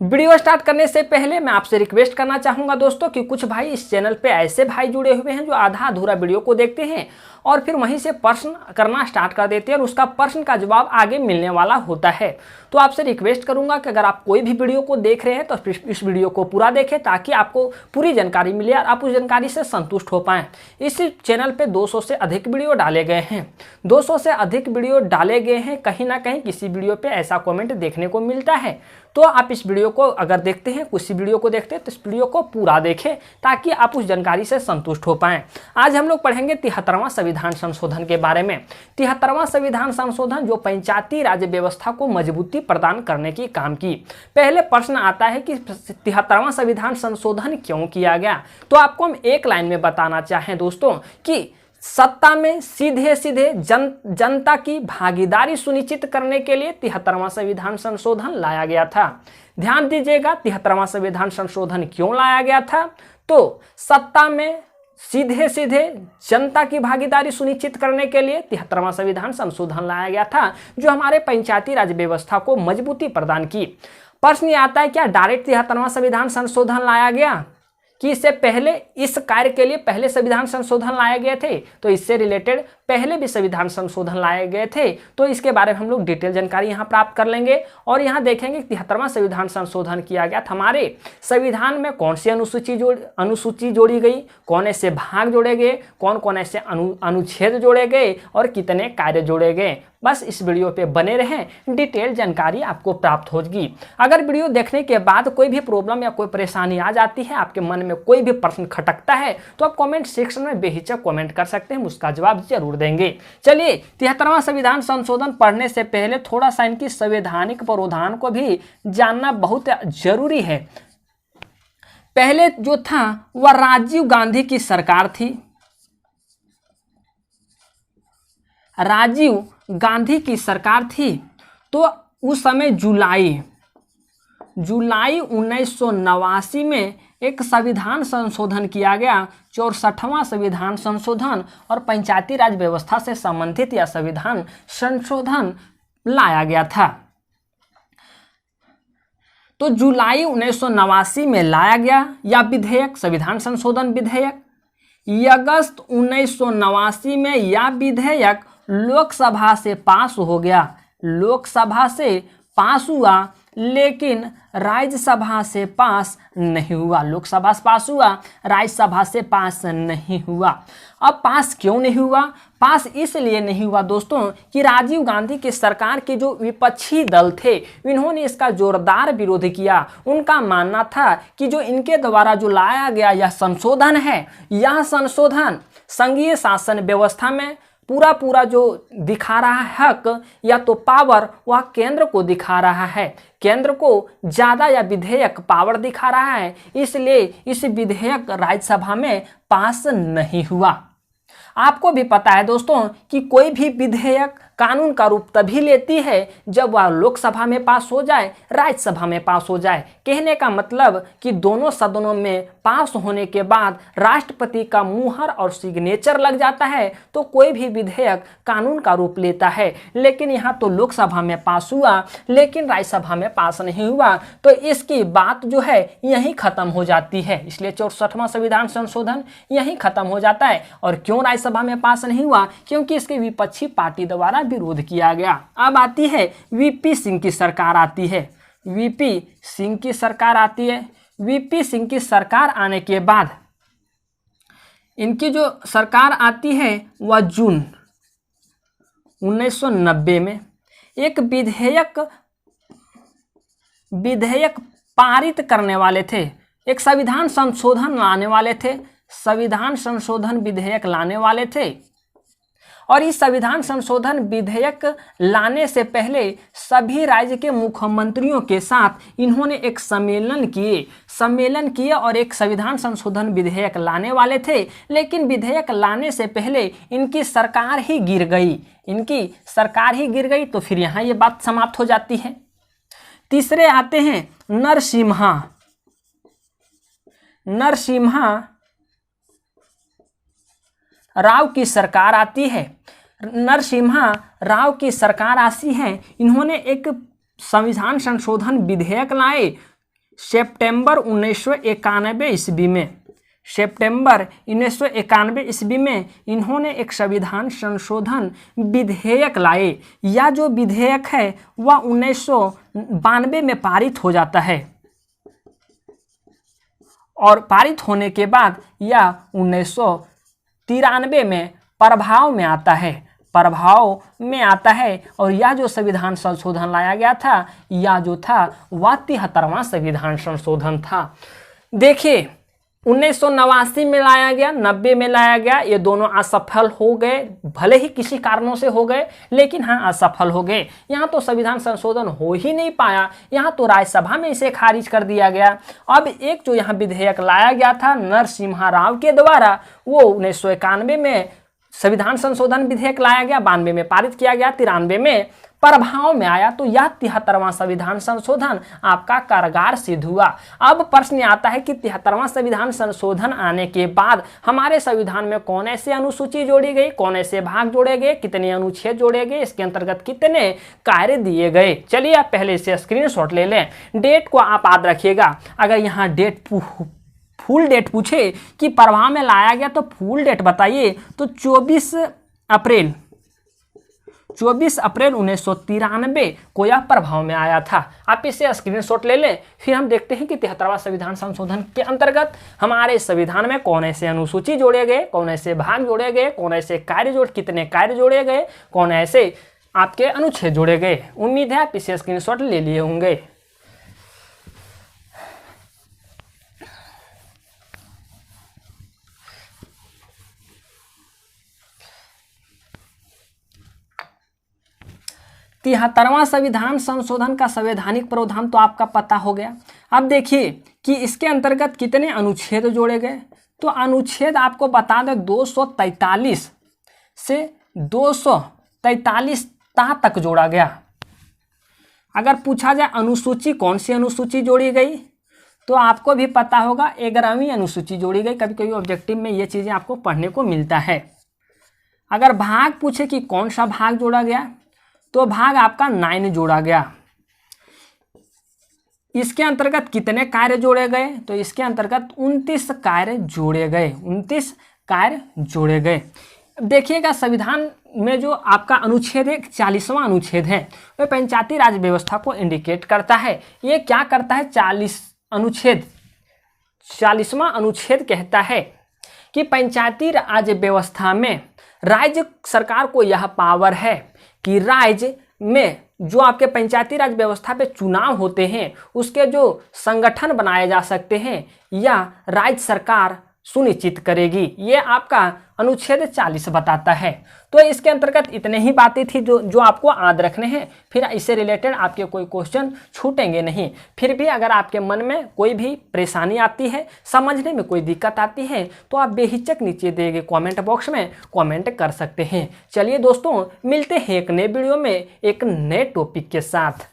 Video start करने से पहले मैं आपसे रिक्वेस्ट करना चाहूँगा दोस्तों कि कुछ भाई इस चैनल पे ऐसे भाई जुड़े हुए हैं जो आधा अधूरा वीडियो को देखते हैं और फिर वहीं से प्रश्न करना स्टार्ट कर देते हैं और उसका प्रश्न का जवाब आगे मिलने वाला होता है। तो आपसे रिक्वेस्ट करूंगा कि अगर आप कोई भी वीडियो को देख रहे हैं तो इस वीडियो को पूरा देखें ताकि आपको पूरी जानकारी मिले और आप उस जानकारी से संतुष्ट हो पाएँ। इस चैनल पर 200 से अधिक वीडियो डाले गए हैं, 200 से अधिक वीडियो डाले गए हैं। कहीं ना कहीं किसी वीडियो पर ऐसा कॉमेंट देखने को मिलता है, तो आप इस वीडियो को अगर देखते हैं, किसी वीडियो को देखते हैं तो इस वीडियो को पूरा देखें ताकि आप उस जानकारी से संतुष्ट हो पाएं। आज हम लोग पढ़ेंगे 73वां संविधान संशोधन के बारे में। 73वां संविधान संशोधन जो पंचायती राज व्यवस्था को मजबूती प्रदान करने की काम की। पहले प्रश्न आता है कि 73वां संविधान संशोधन क्यों किया गया, तो आपको हम एक लाइन में बताना चाहें दोस्तों कि सत्ता में सीधे सीधे जनता की भागीदारी सुनिश्चित करने के लिए 73वां संविधान संशोधन लाया गया था। ध्यान दीजिएगा, 73वां संविधान संशोधन क्यों लाया गया था, तो सत्ता में सीधे सीधे जनता की भागीदारी सुनिश्चित करने के लिए 73वां संविधान संशोधन लाया गया था जो हमारे पंचायती राज व्यवस्था को मजबूती प्रदान की। प्रश्न ये आता है, क्या डायरेक्ट 73वां संविधान संशोधन लाया गया कि इससे पहले इस कार्य के लिए पहले संविधान संशोधन लाए गए थे, तो इससे रिलेटेड पहले भी संविधान संशोधन लाए गए थे। तो इसके बारे में हम लोग डिटेल जानकारी यहाँ प्राप्त कर लेंगे और यहाँ देखेंगे 73वां संविधान संशोधन किया गया था। हमारे संविधान में कौन सी अनुसूची जोड़ी गई, कौन ऐसे भाग जोड़े गए, कौन कौन ऐसे अनुच्छेद जोड़े गए और कितने कार्य जोड़े गए। बस इस वीडियो पे बने रहें, डिटेल जानकारी आपको प्राप्त होगी। अगर वीडियो देखने के बाद कोई भी प्रॉब्लम या कोई परेशानी आ जाती है, आपके मन में कोई भी प्रश्न खटकता है, तो आप कमेंट सेक्शन में बेहिचक कमेंट कर सकते हैं, उसका जवाब जरूर देंगे। चलिए, 73वां संविधान संशोधन पढ़ने से पहले थोड़ा सा इनकी संवैधानिक प्रावधान को भी जानना बहुत जरूरी है। पहले जो था वह राजीव गांधी की सरकार थी। राजीव गांधी की सरकार थी, तो उस समय जुलाई 1989 में एक संविधान संशोधन किया गया, 64वां संविधान संशोधन, और पंचायती राज व्यवस्था से संबंधित यह संविधान संशोधन लाया गया था। तो जुलाई 1989 में लाया गया यह विधेयक, संविधान संशोधन विधेयक। अगस्त 1989 में यह विधेयक लोकसभा से पास हो गया, लोकसभा से पास हुआ, लेकिन राज्यसभा से पास नहीं हुआ। लोकसभा से पास हुआ, राज्यसभा से पास नहीं हुआ। अब पास क्यों नहीं हुआ? पास इसलिए नहीं हुआ दोस्तों कि राजीव गांधी की सरकार के जो विपक्षी दल थे, इन्होंने इसका जोरदार विरोध किया। उनका मानना था कि जो इनके द्वारा जो लाया गया यह संशोधन है, यह संशोधन संघीय शासन व्यवस्था में पूरा जो दिखा रहा है हक या तो पावर, वह केंद्र को दिखा रहा है। केंद्र को ज़्यादा या विधेयक पावर दिखा रहा है, इसलिए इस विधेयक राज्यसभा में पास नहीं हुआ। आपको भी पता है दोस्तों कि कोई भी विधेयक कानून का रूप तभी लेती है जब वह लोकसभा में पास हो जाए, राज्यसभा में पास हो जाए। कहने का मतलब कि दोनों सदनों में पास होने के बाद राष्ट्रपति का मुहर और सिग्नेचर लग जाता है तो कोई भी विधेयक कानून का रूप लेता है। लेकिन यहाँ तो लोकसभा में पास हुआ लेकिन राज्यसभा में पास नहीं हुआ, तो इसकी बात जो है यहीं खत्म हो जाती है। इसलिए 64वां संविधान संशोधन यहीं खत्म हो जाता है। और क्यों राज्यसभा में पास नहीं हुआ? क्योंकि इसके विपक्षी पार्टी द्वारा विरोध किया गया। अब आती है वीपी सिंह की सरकार आती है। वीपी सिंह की सरकार आती है। वीपी सिंह की सरकार आने के बाद इनकी जो सरकार आती है वह जून 1990 में एक विधेयक पारित करने वाले थे, एक संविधान संशोधन लाने वाले थे, संविधान संशोधन विधेयक लाने वाले थे। और इस संविधान संशोधन विधेयक लाने से पहले सभी राज्य के मुख्यमंत्रियों के साथ इन्होंने एक सम्मेलन किए और एक संविधान संशोधन विधेयक लाने वाले थे। लेकिन विधेयक लाने से पहले इनकी सरकार ही गिर गई, तो फिर यहाँ ये बात समाप्त हो जाती है। तीसरे आते हैं नरसिम्हा राव की सरकार आती है। नरसिम्हा राव की सरकार आती है। इन्होंने एक संविधान संशोधन विधेयक लाए सितंबर 1991 ईस्वी में, सितंबर 1991 ईस्वी में इन्होंने एक संविधान संशोधन विधेयक लाए। यह जो विधेयक है वह 1992 में पारित हो जाता है और पारित होने के बाद यह 1993 में प्रभाव में आता है, प्रभाव में आता है। और यह जो संविधान संशोधन लाया गया था, यह जो था वह 73वां संविधान संशोधन था। देखिए 1989 में लाया गया, 90 में लाया गया, ये दोनों असफल हो गए, भले ही किसी कारणों से हो गए, लेकिन हाँ असफल हो गए। यहाँ तो संविधान संशोधन हो ही नहीं पाया, यहाँ तो राज्यसभा में इसे खारिज कर दिया गया। अब एक जो यहाँ विधेयक लाया गया था नरसिम्हा राव के द्वारा, वो 1991 में संविधान संशोधन विधेयक लाया गया, 92 में पारित किया गया, 93 में प्रभाव में आया। तो यह 73वां संविधान संशोधन आपका कारगर सिद्ध हुआ। अब प्रश्न आता है कि 73वां संविधान संशोधन आने के बाद हमारे संविधान में कौन ऐसे अनुसूची जोड़ी गई, कौन ऐसे भाग जोड़े गए, कितने अनुच्छेद जोड़े गए, इसके अंतर्गत कितने कार्य दिए गए। चलिए आप पहले से स्क्रीनशॉट ले लें, डेट को आप याद रखिएगा। अगर यहाँ डेट फुल डेट पूछे कि प्रभाव में लाया गया तो फुल डेट बताइए, तो 24 अप्रैल 1993 को यह प्रभाव में आया था। आप इसे स्क्रीनशॉट ले लें। फिर हम देखते हैं कि 73वां संविधान संशोधन के अंतर्गत हमारे संविधान में कौन ऐसे अनुसूची जोड़े गए, कौन ऐसे भाग जोड़े गए, कौन ऐसे कितने कार्य जोड़े गए, कौन ऐसे आपके अनुच्छेद जोड़े गए। उम्मीद है आप इसे स्क्रीनशॉट ले लिए होंगे। तिहत्तरवां संविधान संशोधन का संवैधानिक प्रावधान तो आपका पता हो गया। अब देखिए कि इसके अंतर्गत कितने अनुच्छेद जोड़े गए। तो अनुच्छेद आपको बता दें 243 से 243 तक जोड़ा गया। अगर पूछा जाए अनुसूची कौन सी अनुसूची जोड़ी गई, तो आपको भी पता होगा 11वीं अनुसूची जोड़ी गई। कभी कभी ऑब्जेक्टिव में ये चीज़ें आपको पढ़ने को मिलता है। अगर भाग पूछे कि कौन सा भाग जोड़ा गया, तो भाग आपका 9 जोड़ा गया। इसके अंतर्गत कितने कार्य जोड़े गए, तो इसके अंतर्गत 29 कार्य जोड़े गए, 29 कार्य जोड़े गए। देखिएगा संविधान में जो आपका अनुच्छेद है 40वां अनुच्छेद है, वह पंचायती राज व्यवस्था को इंडिकेट करता है। ये क्या करता है, 40वां अनुच्छेद कहता है कि पंचायती राज व्यवस्था में राज्य सरकार को यह पावर है कि राज्य में जो आपके पंचायती राज व्यवस्था पे चुनाव होते हैं उसके जो संगठन बनाए जा सकते हैं या राज्य सरकार सुनिश्चित करेगी। ये आपका अनुच्छेद 40 बताता है। तो इसके अंतर्गत इतने ही बातें थी जो आपको याद रखने हैं। फिर इससे रिलेटेड आपके कोई क्वेश्चन छूटेंगे नहीं। फिर भी अगर आपके मन में कोई भी परेशानी आती है, समझने में कोई दिक्कत आती है, तो आप बेहिचक नीचे दिए गए कमेंट बॉक्स में कमेंट कर सकते हैं। चलिए दोस्तों, मिलते हैं एक नए वीडियो में एक नए टॉपिक के साथ।